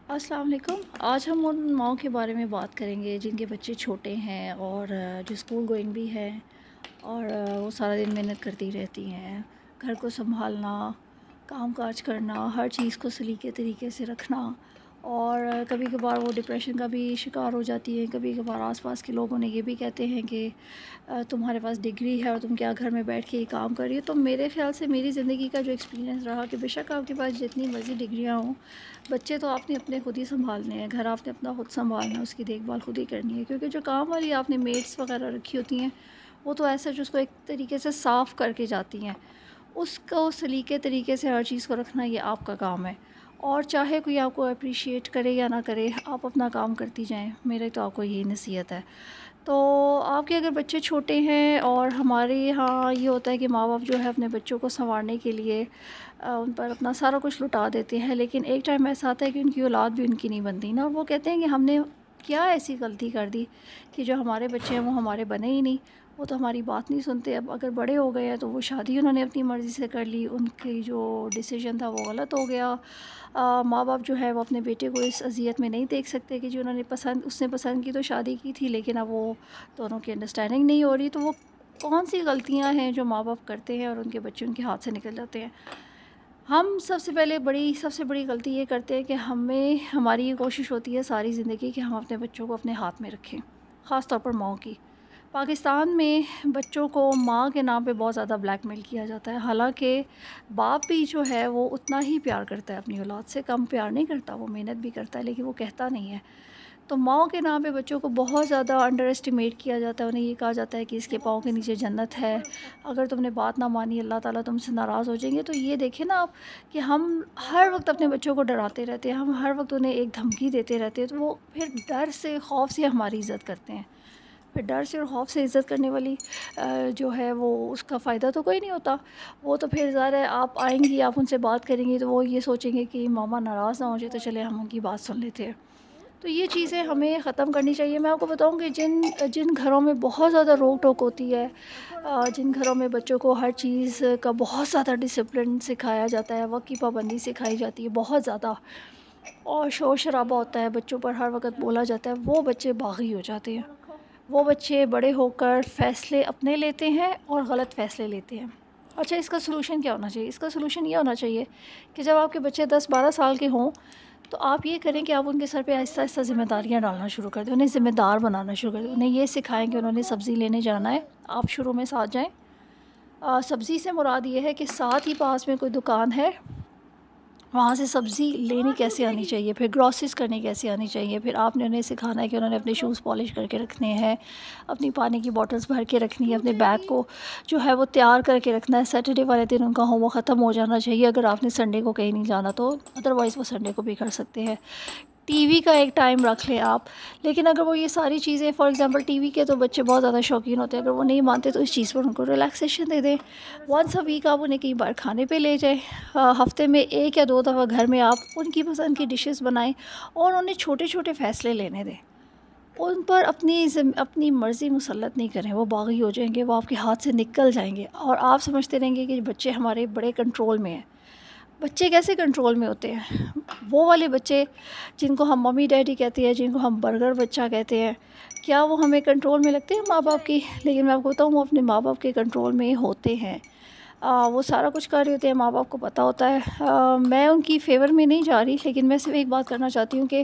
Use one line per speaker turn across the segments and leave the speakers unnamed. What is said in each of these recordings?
السلام علیکم۔ آج ہم ان ماؤں کے بارے میں بات کریں گے جن کے بچے چھوٹے ہیں اور جو اسکول گوئنگ بھی ہیں، اور وہ سارا دن محنت کرتی رہتی ہیں، گھر کو سنبھالنا، کام کاج کرنا، ہر چیز کو سلیقے طریقے سے رکھنا، اور کبھی کبھار وہ ڈپریشن کا بھی شکار ہو جاتی ہے۔ کبھی کبھار آس پاس کے لوگ انہیں یہ بھی کہتے ہیں کہ تمہارے پاس ڈگری ہے اور تم کیا گھر میں بیٹھ کے یہ کام کر رہی ہو۔ تو میرے خیال سے میری زندگی کا جو ایکسپیرینس رہا کہ بے شک آپ کے پاس جتنی مرضی ڈگریاں ہوں، بچے تو آپ نے اپنے خود ہی سنبھالنے ہیں، گھر آپ نے اپنا خود سنبھالنا ہے، اس کی دیکھ بھال خود ہی کرنی ہے، کیونکہ جو کام والی آپ نے میڈس وغیرہ رکھی ہوتی ہیں وہ تو ایسا جو اس کو ایک طریقے سے صاف کر کے جاتی ہیں، اس کو سلیقے طریقے سے ہر چیز کو رکھنا یہ آپ کا کام ہے، اور چاہے کوئی آپ کو اپریشیٹ کرے یا نہ کرے، آپ اپنا کام کرتی جائیں، میرے تو آپ کو یہی نصیحت ہے۔ تو آپ کے اگر بچے چھوٹے ہیں، اور ہمارے یہاں یہ ہوتا ہے کہ ماں باپ جو ہے اپنے بچوں کو سنوارنے کے لیے ان پر اپنا سارا کچھ لٹا دیتے ہیں، لیکن ایک ٹائم ایسا آتا ہے کہ ان کی اولاد بھی ان کی نہیں بنتی نا، اور وہ کہتے ہیں کہ ہم نے کیا ایسی غلطی کر دی کہ جو ہمارے بچے ہیں وہ ہمارے بنے ہی نہیں، وہ تو ہماری بات نہیں سنتے۔ اب اگر بڑے ہو گئے ہیں تو وہ شادی انہوں نے اپنی مرضی سے کر لی، ان کی جو ڈیسیجن تھا وہ غلط ہو گیا۔ ماں باپ جو ہے وہ اپنے بیٹے کو اس اذیت میں نہیں دیکھ سکتے کہ جو انہوں نے اس نے پسند کی تو شادی کی تھی، لیکن اب وہ دونوں کی انڈرسٹینڈنگ نہیں ہو رہی، تو وہ کون سی غلطیاں ہیں جو ماں باپ کرتے ہیں اور ان کے بچے ان کے ہاتھ سے نکل جاتے ہیں۔ ہم سب سے بڑی غلطی یہ کرتے ہیں کہ ہماری یہ کوشش ہوتی ہے ساری زندگی کہ ہم اپنے بچوں کو اپنے ہاتھ میں رکھیں، خاص طور پر ماؤں کی۔ پاکستان میں بچوں کو ماں کے نام پہ بہت زیادہ بلیک میل کیا جاتا ہے، حالانکہ باپ بھی جو ہے وہ اتنا ہی پیار کرتا ہے، اپنی اولاد سے کم پیار نہیں کرتا، وہ محنت بھی کرتا ہے لیکن وہ کہتا نہیں ہے۔ تو ماؤں کے نام پہ بچوں کو بہت زیادہ انڈر اسٹیمیٹ کیا جاتا ہے، انہیں یہ کہا جاتا ہے کہ اس کے پاؤں کے نیچے جنت ہے، اگر تم نے بات نہ مانی اللہ تعالیٰ تم سے ناراض ہو جائیں گے۔ تو یہ دیکھیں نا آپ کہ ہم ہر وقت اپنے بچوں کو ڈراتے رہتے ہیں، ہم ہر وقت انہیں ایک دھمکی دیتے رہتے ہیں، تو وہ پھر ڈر سے خوف سے ہماری عزت کرتے ہیں۔ پھر ڈر سے اور خوف سے عزت کرنے والی جو ہے وہ اس کا فائدہ تو کوئی نہیں ہوتا۔ وہ تو پھر ظاہر ہے آپ آئیں گی، آپ ان سے بات کریں گی تو وہ یہ سوچیں گے کہ ماما ناراض نہ ہو جائے، تو چلے ہم ان کی بات سن لیتے ہیں۔ تو یہ چیزیں ہمیں ختم کرنی چاہیے۔ میں آپ کو بتاؤں کہ جن گھروں میں بہت زیادہ روک ٹوک ہوتی ہے، جن گھروں میں بچوں کو ہر چیز کا بہت زیادہ ڈسپلن سکھایا جاتا ہے، وقت کی پابندی سکھائی جاتی ہے بہت زیادہ، اور شور شرابہ ہوتا ہے، بچوں پر ہر وقت بولا جاتا ہے، وہ بچے باغی ہو جاتے ہیں۔ وہ بچے بڑے ہو کر فیصلے اپنے لیتے ہیں اور غلط فیصلے لیتے ہیں۔ اچھا، اس کا سلوشن کیا ہونا چاہیے؟ اس کا سلوشن یہ ہونا چاہیے کہ جب آپ کے بچے 10-12 سال کے ہوں تو آپ یہ کریں کہ آپ ان کے سر پہ آہستہ آہستہ ذمہ داریاں ڈالنا شروع کر دیں، انہیں ذمہ دار بنانا شروع کر دیں، انہیں یہ سکھائیں کہ انہوں نے سبزی لینے جانا ہے، آپ شروع میں ساتھ جائیں۔ سبزی سے مراد یہ ہے کہ ساتھ ہی پاس میں کوئی دکان ہے، وہاں سے سبزی لینی کیسے آنی چاہیے، پھر گروسریز کرنی کیسے آنی چاہیے، پھر آپ نے انہیں سکھانا ہے کہ انہوں نے اپنے شوز پالش کر کے رکھنے ہیں، اپنی پانی کی بوٹلز بھر کے رکھنی ہے، اپنے بیگ کو جو ہے وہ تیار کر کے رکھنا ہے۔ سیٹرڈے والے دن ان کا ہوم ورک ختم ہو جانا چاہیے، اگر آپ نے سنڈے کو کہیں نہیں جانا تو، ادروائز وہ سنڈے کو بھی کر سکتے ہیں۔ ٹی وی کا ایک ٹائم رکھ لیں آپ، لیکن اگر وہ یہ ساری چیزیں، فار ایگزامپل ٹی وی کے تو بچے بہت زیادہ شوقین ہوتے ہیں، اگر وہ نہیں مانتے تو اس چیز پر ان کو ریلیکسیشن دے دیں۔ ونس اے ویک آپ انہیں کہیں باہر کھانے پہ لے جائیں، ہفتے میں 1 یا 2 دفعہ گھر میں آپ ان کی پسند کی ڈشز بنائیں، اور انہیں چھوٹے چھوٹے فیصلے لینے دیں، ان پر اپنی مرضی مسلط نہیں کریں، وہ باغی ہو جائیں گے، وہ آپ کے ہاتھ سے نکل جائیں گے، اور آپ سمجھتے رہیں گے کہ بچے ہمارے بڑے کنٹرول میں ہیں۔ بچے کیسے کنٹرول میں ہوتے ہیں؟ وہ والے بچے جن کو ہم ممی ڈیڈی کہتے ہیں، جن کو ہم برگر بچہ کہتے ہیں، کیا وہ ہمیں کنٹرول میں لگتے ہیں ماں باپ کی؟ لیکن میں آپ کو بتاؤں وہ اپنے ماں باپ کے کنٹرول میں ہوتے ہیں۔ وہ سارا کچھ کر رہے ہوتے ہیں، ماں باپ کو پتہ ہوتا ہے۔ میں ان کی فیور میں نہیں جا رہی، لیکن میں صرف ایک بات کرنا چاہتی ہوں کہ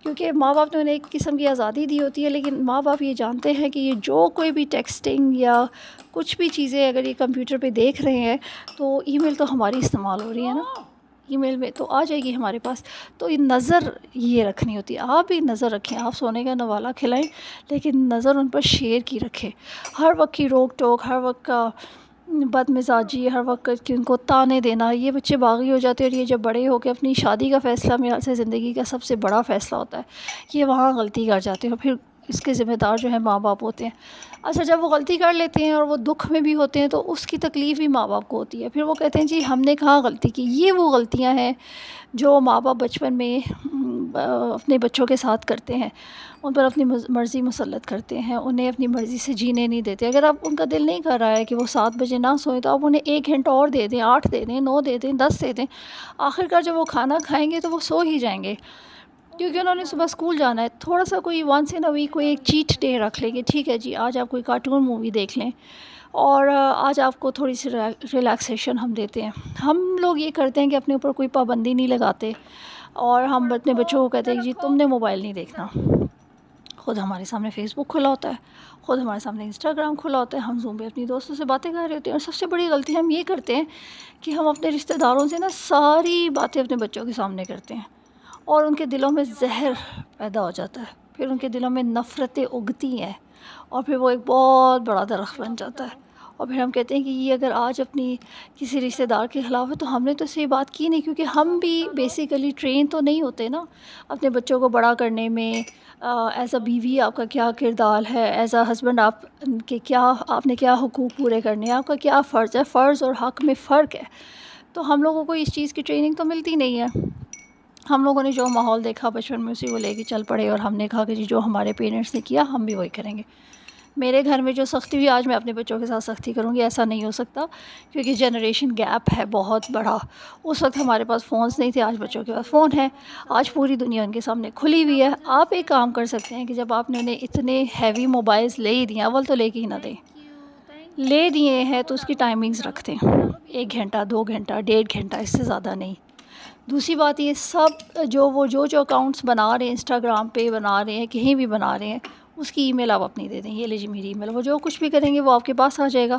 کیونکہ ماں باپ نے انہیں ایک قسم کی آزادی دی ہوتی ہے، لیکن ماں باپ یہ جانتے ہیں کہ یہ جو کوئی بھی ٹیکسٹنگ یا کچھ بھی چیزیں اگر یہ کمپیوٹر پہ دیکھ رہے ہیں تو ای میل تو ہماری استعمال ہو رہی ہے نا، ای میل میں تو آ جائے گی ہمارے پاس، تو یہ نظر یہ رکھنی ہوتی ہے۔ آپ بھی نظر رکھیں، آپ سونے کا نوالا کھلائیں لیکن نظر ان پر شیر کی رکھیں۔ ہر وقت کی روک ٹوک، ہر وقت کا بد مزاجی، ہر وقت کہ ان کو تانے دینا، یہ بچے باغی ہو جاتے ہیں، اور یہ جب بڑے ہو کے اپنی شادی کا فیصلہ، میرے خیال سے زندگی کا سب سے بڑا فیصلہ ہوتا ہے، یہ وہاں غلطی کر جاتے ہیں، اور پھر اس کے ذمہ دار جو ہے ماں باپ ہوتے ہیں۔ اچھا، جب وہ غلطی کر لیتے ہیں اور وہ دکھ میں بھی ہوتے ہیں تو اس کی تکلیف بھی ماں باپ کو ہوتی ہے، پھر وہ کہتے ہیں جی ہم نے کہاں غلطی کی۔ یہ وہ غلطیاں ہیں جو ماں باپ بچپن میں اپنے بچوں کے ساتھ کرتے ہیں، ان پر اپنی مرضی مسلط کرتے ہیں، انہیں اپنی مرضی سے جینے نہیں دیتے۔ اگر آپ ان کا دل نہیں کر رہا ہے کہ وہ 7 بجے نہ سوئیں تو آپ انہیں 1 گھنٹہ اور دے دیں، 8 دے دیں، 9 دے دیں، 10 دے دیں، آخر کار جب وہ کھانا کھائیں گے تو وہ سو ہی جائیں گے۔ کیونکہ انہوں نے صبح اسکول جانا ہے. تھوڑا سا کوئی ونس ان اے ویک کوئی ایک چیٹ ڈے رکھ لیں کہ ٹھیک ہے جی آج آپ کوئی کارٹون مووی دیکھ لیں اور آج آپ کو تھوڑی سی ریلیکسیشن ہم دیتے ہیں. ہم لوگ یہ کرتے ہیں کہ اپنے اوپر کوئی پابندی نہیں لگاتے اور ہم اپنے بچوں کو کہتے ہیں کہ جی تم نے موبائل نہیں دیکھنا. خود ہمارے سامنے فیس بک کھلا ہوتا ہے, خود ہمارے سامنے انسٹاگرام کھلا ہوتا ہے, ہم زوم پہ اپنی دوستوں سے باتیں کر رہے ہوتے ہیں. اور سب سے بڑی غلطی ہم یہ کرتے ہیں کہ ہم اپنے رشتہ داروں سے نا ساری باتیں اپنے بچوں کے سامنے کرتے ہیں اور ان کے دلوں میں زہر پیدا ہو جاتا ہے. پھر ان کے دلوں میں نفرتیں اگتی ہیں اور پھر وہ ایک بہت بڑا درخت بن جاتا ہے. اور پھر ہم کہتے ہیں کہ یہ اگر آج اپنی کسی رشتہ دار کے خلاف ہے تو ہم نے تو صحیح بات کی نہیں, کیونکہ ہم بھی بیسیکلی ٹرین تو نہیں ہوتے نا اپنے بچوں کو بڑا کرنے میں. ایز اے بیوی آپ کا کیا کردار ہے, ایز اے ہسبینڈ آپ نے کیا حقوق پورے کرنے ہیں, آپ کا کیا فرض ہے. فرض اور حق میں فرق ہے. تو ہم لوگوں کو اس چیز کی ٹریننگ تو ملتی نہیں ہے. ہم لوگوں نے جو ماحول دیکھا بچپن میں اسی کو لے کے چل پڑے اور ہم نے کہا کہ جی جو ہمارے پیرنٹس نے کیا ہم بھی وہی کریں گے. میرے گھر میں جو سختی ہوئی آج میں اپنے بچوں کے ساتھ سختی کروں گی, ایسا نہیں ہو سکتا کیونکہ جنریشن گیپ ہے بہت بڑا. اس وقت ہمارے پاس فونز نہیں تھے, آج بچوں کے پاس فون ہے, آج پوری دنیا ان کے سامنے کھلی ہوئی ہے. آپ ایک کام کر سکتے ہیں کہ جب آپ نے انہیں اتنے ہیوی موبائلز لے ہی دیا, اول تو لے کے ہی نہ دیں, لے دیے ہیں تو اس کی ٹائمنگز رکھ دیں, 1 گھنٹہ 2 گھنٹہ 1.5 گھنٹہ, اس سے زیادہ نہیں. دوسری بات یہ سب جو اکاؤنٹس بنا رہے ہیں انسٹاگرام پہ بنا رہے ہیں کہیں بھی بنا رہے ہیں اس کی ای میل آپ اپنی دے دیں, یہ لیجیے میری ای میل. وہ جو کچھ بھی کریں گے وہ آپ کے پاس آ جائے گا.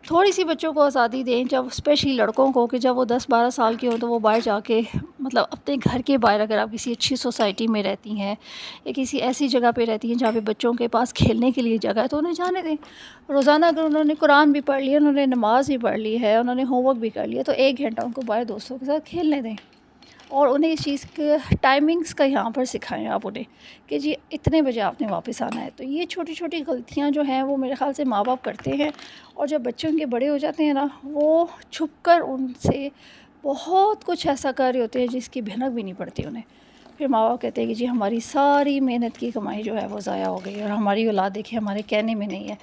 تھوڑی سی بچوں کو آزادی دیں, جب اسپیشلی لڑکوں کو, کہ جب وہ 10-12 سال کے ہوں تو وہ باہر جا کے مطلب اپنے گھر کے باہر اگر آپ کسی اچھی سوسائٹی میں رہتی ہیں یا کسی ایسی جگہ پہ رہتی ہیں جہاں پہ بچوں کے پاس کھیلنے کے لیے جگہ ہے تو انہیں جانے دیں. روزانہ اگر انہوں نے قرآن بھی پڑھ لیا, انہوں نے نماز بھی پڑھ لی ہے, انہوں نے ہوم ورک بھی کر لیا, تو 1 گھنٹہ ان کو باہر دوستوں کے ساتھ کھیلنے دیں. اور انہیں اس چیز کے ٹائمنگز کا یہاں پر سکھائیں آپ انہیں کہ جی اتنے بجے آپ نے واپس آنا ہے. تو یہ چھوٹی چھوٹی غلطیاں جو ہیں وہ میرے خیال سے ماں باپ کرتے ہیں, اور جب بچے ان کے بڑے ہو جاتے ہیں نا وہ چھپ کر ان سے بہت کچھ ایسا کر رہے ہوتے ہیں جس کی بھنک بھی نہیں پڑتی انہیں. پھر ماں باپ کہتے ہیں کہ جی ہماری ساری محنت کی کمائی جو ہے وہ ضائع ہو گئی اور ہماری اولاد دیکھیں ہمارے کہنے میں نہیں ہے.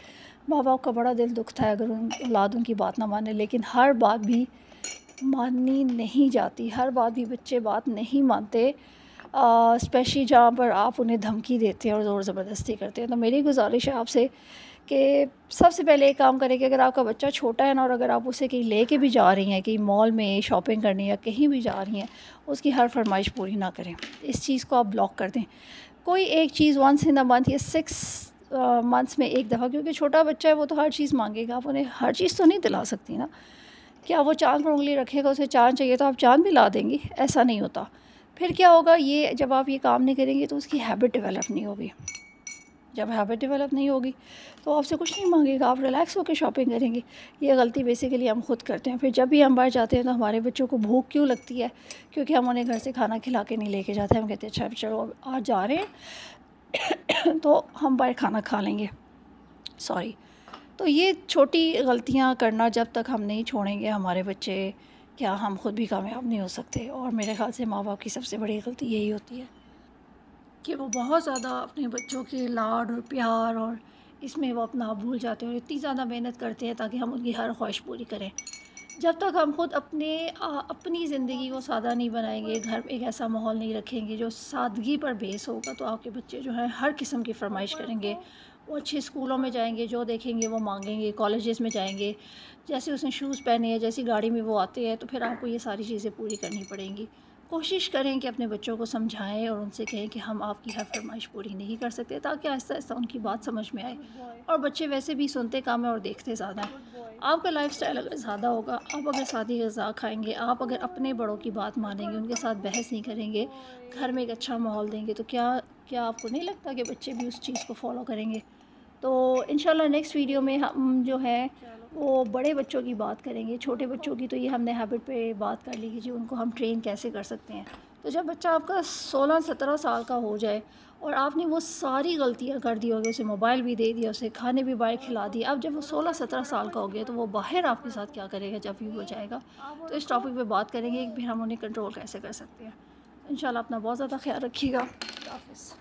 ماں باپ کا بڑا دل دکھتا ہے اگر اولاد ان کی بات نہ مانے, لیکن ہر بات بھی مانی نہیں جاتی, ہر بات بھی بچے بات نہیں مانتے, اسپیشلی جہاں پر آپ انہیں دھمکی دیتے ہیں اور زور زبردستی کرتے ہیں. تو میری گزارش ہے آپ سے کہ سب سے پہلے ایک کام کریں کہ اگر آپ کا بچہ چھوٹا ہے نا اور اگر آپ اسے کہیں لے کے بھی جا رہی ہیں, کہیں مال میں شاپنگ کرنے یا کہیں بھی جا رہی ہیں, اس کی ہر فرمائش پوری نہ کریں. اس چیز کو آپ بلاک کر دیں. کوئی ایک چیز ونس ان اے منتھ یا 6 منتھس میں ایک دفعہ, کیونکہ چھوٹا بچہ ہے وہ تو ہر چیز مانگے گا, آپ انہیں ہر چیز تو نہیں دلا سکتی نا. کیا وہ چاند پر انگلی رکھے گا, اسے چاند چاہیے تو آپ چاند بھی لا دیں گی؟ ایسا نہیں ہوتا. پھر کیا ہوگا, یہ جب آپ یہ کام نہیں کریں گے تو اس کی ہیبٹ ڈیولپ نہیں ہوگی. جب ہیبٹ ڈیولپ نہیں ہوگی تو آپ سے کچھ نہیں مانگے گا, آپ ریلیکس ہو کے شاپنگ کریں گے. یہ غلطی بیسیکلی ہم خود کرتے ہیں. پھر جب بھی ہم باہر جاتے ہیں تو ہمارے بچوں کو بھوک کیوں لگتی ہے, کیونکہ ہم انہیں گھر سے کھانا کھلا کے نہیں لے کے جاتے. ہم کہتے ہیں اچھا چلو آج جا رہے ہیں تو ہم باہر کھانا کھا لیں گے, سوری. تو یہ چھوٹی غلطیاں کرنا جب تک ہم نہیں چھوڑیں گے ہمارے بچے, کیا ہم خود بھی کامیاب نہیں ہو سکتے. اور میرے خیال سے ماں باپ کی سب سے بڑی غلطی یہی ہوتی ہے کہ وہ بہت زیادہ اپنے بچوں کے لاڈ اور پیار اور اس میں وہ اپنا بھول جاتے ہیں اور اتنی زیادہ محنت کرتے ہیں تاکہ ہم ان کی ہر خواہش پوری کریں. جب تک ہم خود اپنی زندگی کو سادہ نہیں بنائیں گے, گھر میں ایک ایسا ماحول نہیں رکھیں گے جو سادگی پر بیس ہوگا, تو آپ کے بچے جو ہیں ہر قسم کی فرمائش کریں گے. وہ اچھے اسکولوں میں جائیں گے, جو دیکھیں گے وہ مانگیں گے. کالجز میں جائیں گے, جیسے اس نے شوز پہنے ہیں, جیسی گاڑی میں وہ آتے ہیں, تو پھر آپ کو یہ ساری چیزیں پوری کرنی پڑیں گی. کوشش کریں کہ اپنے بچوں کو سمجھائیں اور ان سے کہیں کہ ہم آپ کی ہر فرمائش پوری نہیں کر سکتے, تاکہ آہستہ آہستہ ان کی بات سمجھ میں آئے. اور بچے ویسے بھی سنتے کم ہیں اور دیکھتے زیادہ ہیں. آپ کا لائف سٹائل اگر زیادہ ہوگا, آپ اگر سادی غذا کھائیں گے, آپ اگر اپنے بڑوں کی بات مانیں گے, ان کے ساتھ بحث نہیں کریں گے, گھر میں ایک اچھا ماحول دیں گے, تو کیا آپ کو نہیں لگتا کہ بچے بھی اس چیز کو فالو کریں گے؟ تو انشاءاللہ نیکسٹ ویڈیو میں ہم جو ہے وہ بڑے بچوں کی بات کریں گے. چھوٹے بچوں کی تو یہ ہم نے ہیبٹ پہ بات کر لی کہ جی ان کو ہم ٹرین کیسے کر سکتے ہیں. تو جب بچہ آپ کا 16-17 سال کا ہو جائے اور آپ نے وہ ساری غلطیاں کر دی ہوگی, اسے موبائل بھی دے دیا, اسے کھانے بھی باہر کھلا دیا, اب جب وہ 16-17 سال کا ہو گیا تو وہ باہر آپ کے ساتھ کیا کرے گا جب بھی وہ جائے گا. تو اس ٹاپک پہ بات کریں گے کہ پھر ہم انہیں کنٹرول کیسے کر سکتے ہیں. انشاءاللہ اپنا بہت زیادہ خیال رکھیے گا. اللہ حافظ.